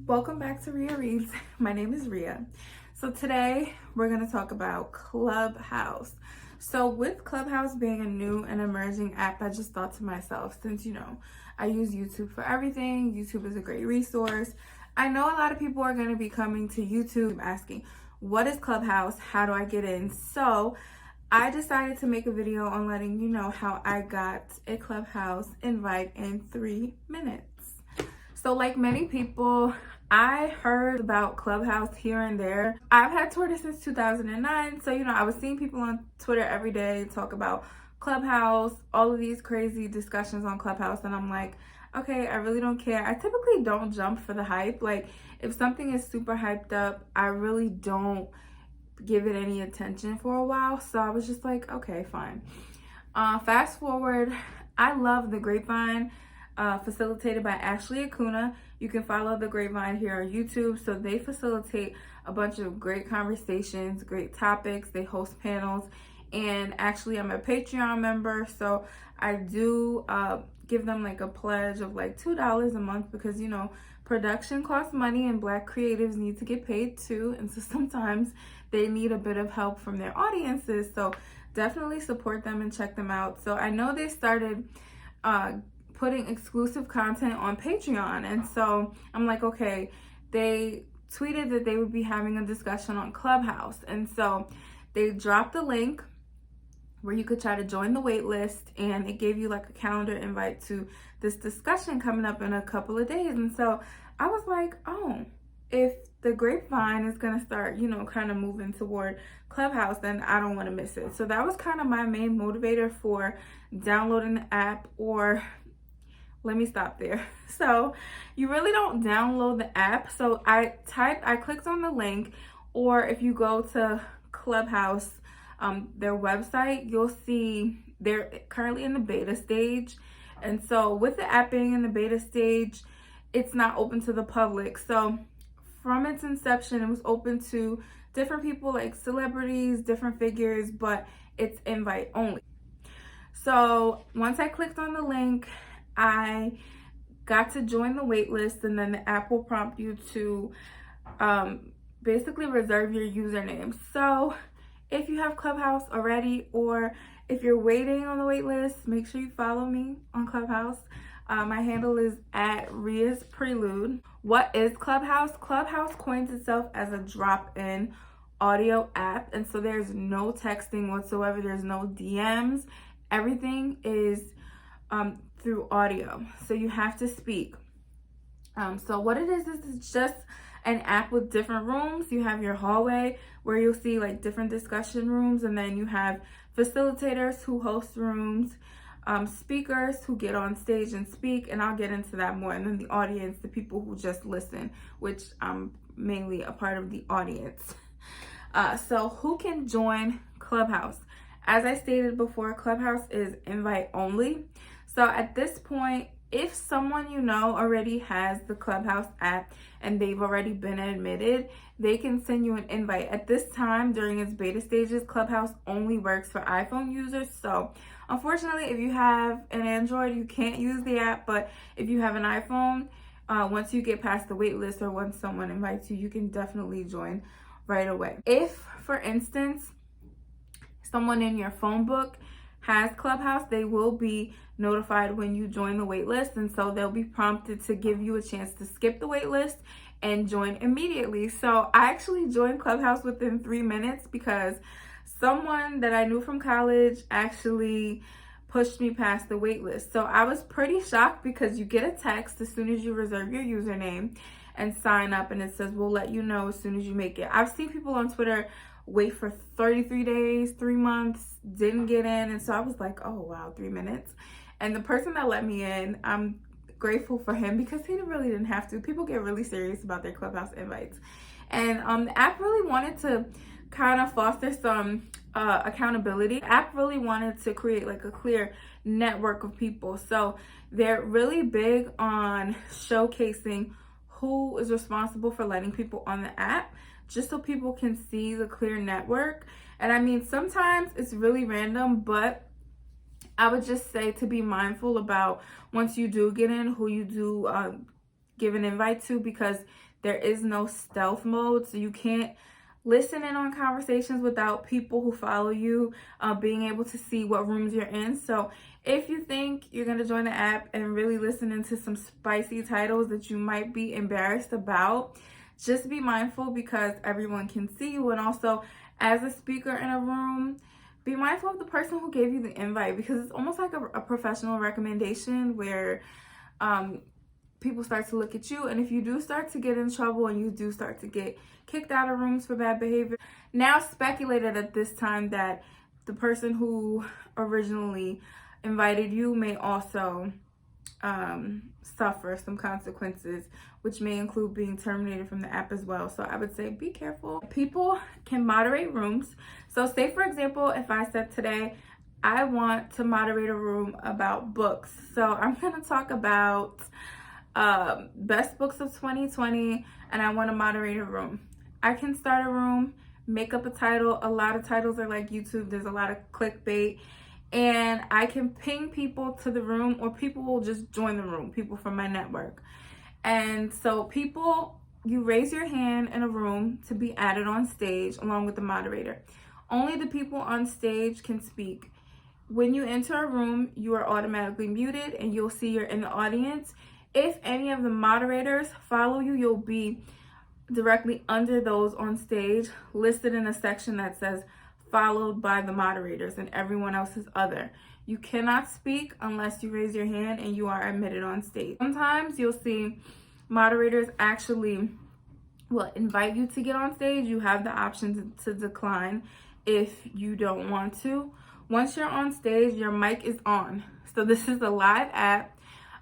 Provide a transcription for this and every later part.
Welcome back to Rhea Reads. My name is Rhea. So today we're going to talk about Clubhouse. So with Clubhouse being a new and emerging app, I just thought to myself, since I use YouTube for everything, YouTube is a great resource. I know a lot of people are going to be coming to YouTube asking, what is Clubhouse? How do I get in? So I decided to make a video on letting you know how I got a Clubhouse invite in 3 minutes. So like many people, I heard about Clubhouse here and there. I've had Twitter since 2009. So, I was seeing people on Twitter every day talk about Clubhouse, all of these crazy discussions on Clubhouse. And I'm like, okay, I really don't care. I typically don't jump for the hype. Like if something is super hyped up, I really don't give it any attention for a while. So I was just like, okay, fine. Fast forward, I love The Grapevine. Facilitated by Ashley Acuna. You can follow The Grapevine here on YouTube. So they facilitate a bunch of great conversations, great topics. They host panels. And actually, I'm a Patreon member. So I do give them like a pledge of like $2 a month because, production costs money and Black creatives need to get paid too. And so sometimes they need a bit of help from their audiences. So definitely support them and check them out. So I know they started putting exclusive content on Patreon. And so I'm like, okay, they tweeted that they would be having a discussion on Clubhouse. And so they dropped a link where you could try to join the wait list, and it gave you like a calendar invite to this discussion coming up in a couple of days. And so I was like, oh, if The Grapevine is going to start, kind of moving toward Clubhouse, then I don't want to miss it. So that was kind of my main motivator for downloading the app. Or let me stop there. So you really don't download the app. So I clicked on the link, or if you go to Clubhouse, their website, you'll see they're currently in the beta stage. And so with the app being in the beta stage, it's not open to the public. So from its inception, it was open to different people like celebrities, different figures, but it's invite only. So once I clicked on the link, I got to join the wait list, and then the app will prompt you to basically reserve your username. So if you have Clubhouse already, or if you're waiting on the wait list, make sure you follow me on Clubhouse. My handle is @Rhea's Prelude. What is Clubhouse? Clubhouse coins itself as a drop-in audio app, and so there's no texting whatsoever. There's no DMs. Everything is through audio, so you have to speak. So what it is it's just an app with different rooms. You have your hallway where you'll see like different discussion rooms, and then you have facilitators who host rooms, speakers who get on stage and speak, and I'll get into that more, and then the audience, the people who just listen, which I'm mainly a part of the audience. So who can join Clubhouse? As I stated before, Clubhouse is invite only. So at this point, if someone already has the Clubhouse app and they've already been admitted, they can send you an invite. At this time, during its beta stages, Clubhouse only works for iPhone users. So unfortunately, if you have an Android, you can't use the app. But if you have an iPhone, once you get past the wait list or once someone invites you, you can definitely join right away. If, for instance, someone in your phone book has Clubhouse, they will be notified when you join the wait list, and so they'll be prompted to give you a chance to skip the wait list and join immediately. So I actually joined Clubhouse within 3 minutes because someone that I knew from college actually pushed me past the wait list. So I was pretty shocked because you get a text as soon as you reserve your username and sign up, and it says we'll let you know as soon as you make it. I've seen people on Twitter wait for 33 days, 3 months, didn't get in. And so I was like, oh wow, 3 minutes. And the person that let me in, I'm grateful for him because he really didn't have to. People get really serious about their Clubhouse invites. And the app really wanted to kind of foster some accountability. The app really wanted to create like a clear network of people. So they're really big on showcasing who is responsible for letting people on the app, just so people can see the clear network. And I mean, sometimes it's really random, but I would just say to be mindful about once you do get in, who you do give an invite to, because There is no stealth mode, so you can't listen in on conversations without people who follow you being able to see what rooms you're in. So if you think you're going to join the app and really listen into some spicy titles that you might be embarrassed about, just be mindful because everyone can see you. And also, as a speaker in a room, be mindful of the person who gave you the invite, because it's almost like a professional recommendation where people start to look at you. And if you do start to get in trouble and you do start to get kicked out of rooms for bad behavior, now speculated at this time that the person who originally invited you may also suffer some consequences, which may include being terminated from the app as well. So I would say be careful. People can moderate rooms. So say, for example, if I said today, I want to moderate a room about books. So I'm going to talk about best books of 2020, and I want to moderate a room. I can start a room, make up a title. A lot of titles are like YouTube. There's a lot of clickbait. And I can ping people to the room, or people will just join the room, people from my network. And so people, you raise your hand in a room to be added on stage along with the moderator. Only the people on stage can speak. When you enter a room, you are automatically muted and you'll see you're in the audience. If any of the moderators follow you, you'll be directly under those on stage, listed in a section that says followed by the moderators, and everyone else is other. You cannot speak unless you raise your hand and you are admitted on stage. Sometimes you'll see moderators actually will invite you to get on stage. You have the option to decline if you don't want to. Once you're on stage, your mic is on. So this is a live app.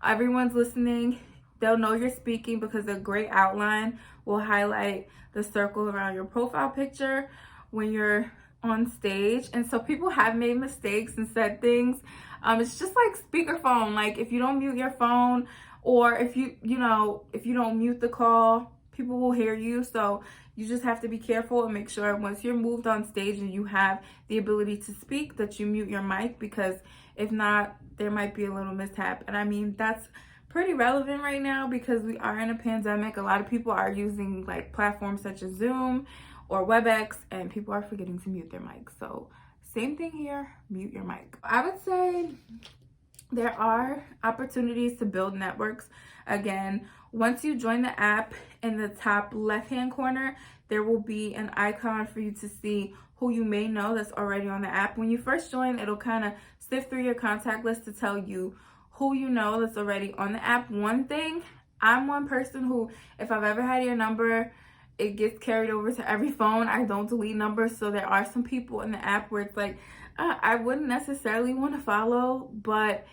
Everyone's listening. They'll know you're speaking because a gray outline will highlight the circle around your profile picture when you're on stage. And so people have made mistakes and said things. It's just like speakerphone. Like if you don't mute your phone, or if you don't mute the call, people will hear you. So you just have to be careful and make sure once you're moved on stage and you have the ability to speak, that you mute your mic, because if not, there might be a little mishap. And I mean, that's pretty relevant right now because we are in a pandemic. A lot of people are using like platforms such as Zoom or WebEx, and people are forgetting to mute their mic. So same thing here, mute your mic. I would say there are opportunities to build networks. Again, once you join the app, in the top left-hand corner, there will be an icon for you to see who you may know that's already on the app. When you first join, it'll kind of sift through your contact list to tell you who you know that's already on the app. One thing, I'm one person who, if I've ever had your number, it gets carried over to every phone. I don't delete numbers. So there are some people in the app where it's like, I wouldn't necessarily want to follow, but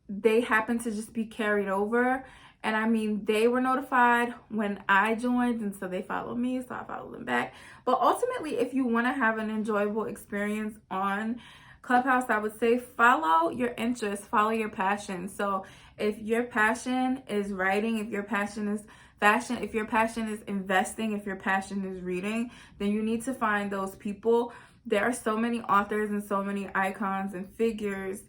they happen to just be carried over. And I mean, they were notified when I joined, and so they followed me, so I followed them back. But ultimately, if you want to have an enjoyable experience on Clubhouse, I would say follow your interests, follow your passion. So if your passion is writing, if your passion is fashion, if your passion is investing, if your passion is reading, then you need to find those people. There are so many authors and so many icons and figures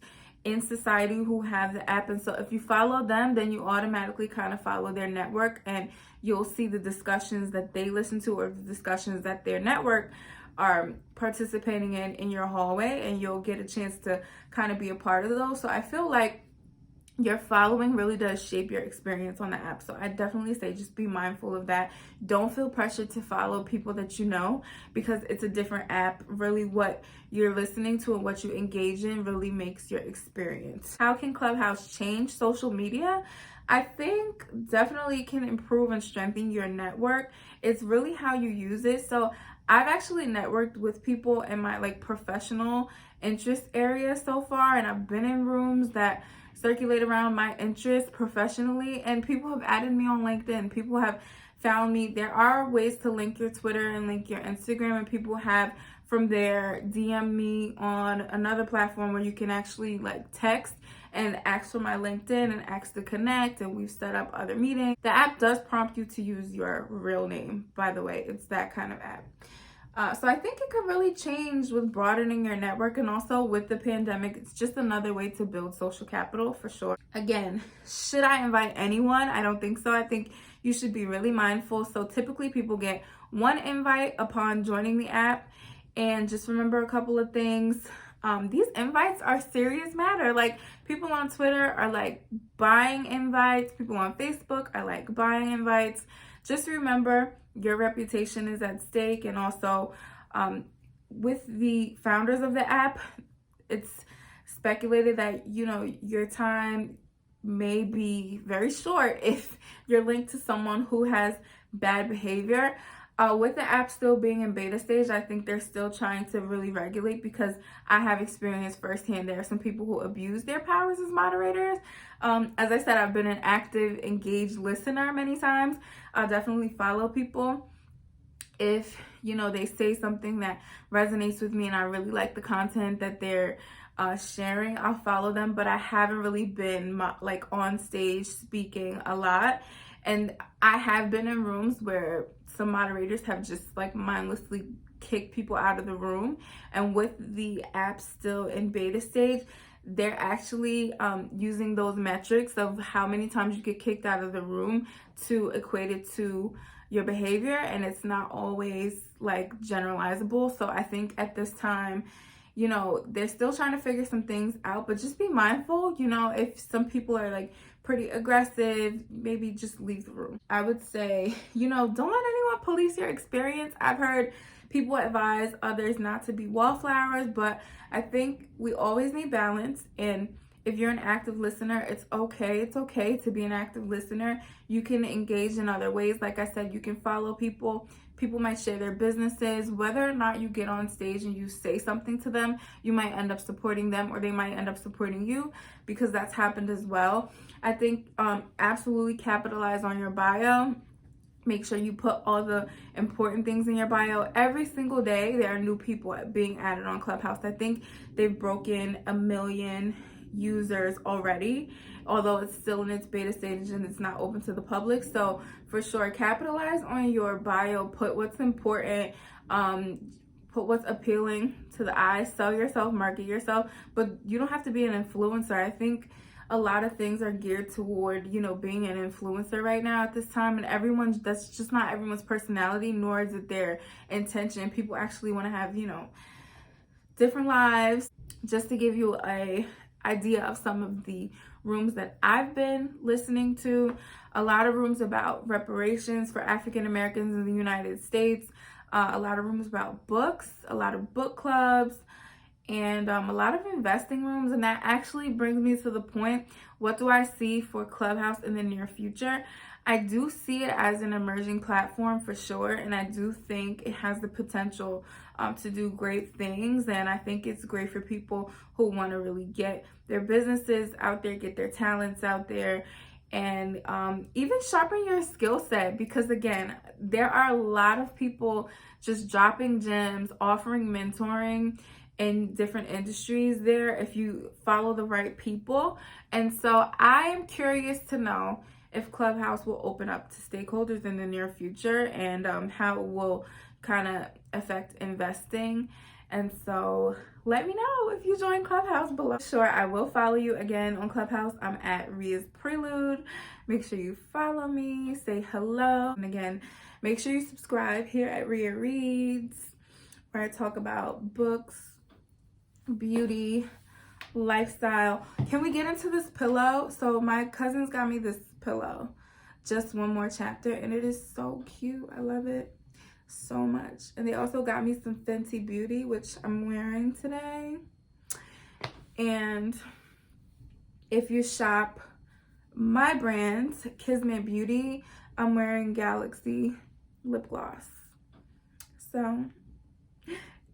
in society who have the app, and so if you follow them, then you automatically kind of follow their network, and you'll see the discussions that they listen to, or the discussions that their network are participating in your hallway, and you'll get a chance to kind of be a part of those. So I feel like your following really does shape your experience on the app. So I definitely say just be mindful of that. Don't feel pressured to follow people that you know, because it's a different app. Really what you're listening to and what you engage in really makes your experience. How can Clubhouse change social media? I think definitely can improve and strengthen your network. It's really how you use it. So I've actually networked with people in my like professional interest area so far, and I've been in rooms that circulate around my interests professionally, and people have added me on LinkedIn. People have found me. There are ways to link your Twitter and link your Instagram, and people have from there DM me on another platform where you can actually like text and ask for my LinkedIn and ask to connect, and we've set up other meetings. The app does prompt you to use your real name, by the way. It's that kind of app. So I think it could really change with broadening your network, and also with the pandemic, it's just another way to build social capital for sure. Again, should I invite anyone? I don't think so. I think you should be really mindful. So typically people get one invite upon joining the app, and just remember a couple of things. These invites are serious matter. Like, people on Twitter are like buying invites. People on Facebook are like buying invites. Just remember, your reputation is at stake. And also, with the founders of the app, it's speculated that, you know, your time may be very short if you're linked to someone who has bad behavior. With the app still being in beta stage, I think they're still trying to really regulate, because I have experienced firsthand there are some people who abuse their powers as moderators. As I said, I've been an active, engaged listener many times. I'll definitely follow people if, you know, they say something that resonates with me and I really like the content that they're sharing. I'll follow them, but I haven't really been like on stage speaking a lot. And I have been in rooms where some moderators have just like mindlessly kicked people out of the room. And with the app still in beta stage, they're actually using those metrics of how many times you get kicked out of the room to equate it to your behavior, and it's not always like generalizable. So I think at this time, you know, they're still trying to figure some things out, but just be mindful. You know, if some people are like pretty aggressive, maybe just leave the room. I would say, you know, don't let anyone police your experience. I've heard people advise others not to be wallflowers, but I think we always need balance. And if you're an active listener, it's okay. It's okay to be an active listener. You can engage in other ways. Like I said, you can follow people. People might share their businesses. Whether or not you get on stage and you say something to them, you might end up supporting them, or they might end up supporting you, because that's happened as well. I think absolutely capitalize on your bio. Make sure you put all the important things in your bio. Every single day, there are new people being added on Clubhouse. I think they've broken 1 million users already, although it's still in its beta stage and it's not open to the public. So for sure, capitalize on your bio. Put what's important, put what's appealing to the eye. Sell yourself, market yourself, but you don't have to be an influencer. I think a lot of things are geared toward, you know, being an influencer right now at this time, and that's just not everyone's personality, nor is it their intention. People actually want to have, you know, different lives. Just to give you a idea of some of the rooms that I've been listening to, a lot of rooms about reparations for African Americans in the United States, a lot of rooms about books, a lot of book clubs, and a lot of investing rooms. And that actually brings me to the point, what do I see for Clubhouse in the near future? I do see it as an emerging platform for sure, and I do think it has the potential to do great things. And I think it's great for people who want to really get their businesses out there, get their talents out there, and even sharpen your skill set. Because again, there are a lot of people just dropping gems, offering mentoring in different industries there if you follow the right people. And so I'm curious to know if Clubhouse will open up to stakeholders in the near future, and how it will kind of affect investing. And so let me know if you join Clubhouse below. Sure, I will follow you again on Clubhouse. I'm at Ria's Prelude. Make sure you follow me, say hello. And again, make sure you subscribe here at Ria Reads, where I talk about books, beauty, lifestyle. Can we get into this pillow? So my cousins got me this pillow, Just One More Chapter, and it is so cute. I love it so much. And they also got me some Fenty Beauty, which I'm wearing today. And if you shop my brand, Kismet Beauty, I'm wearing Galaxy lip gloss. So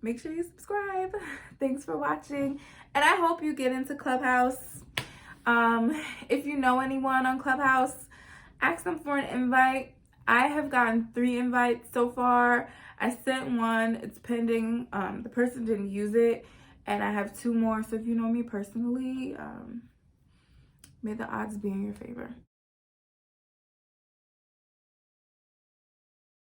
make sure you subscribe. Thanks for watching, and I hope you get into Clubhouse. If you know anyone on Clubhouse, ask them for an invite. I have gotten 3 invites so far. I sent one, it's pending. The person didn't use it, and I have 2 more. So if you know me personally, may the odds be in your favor.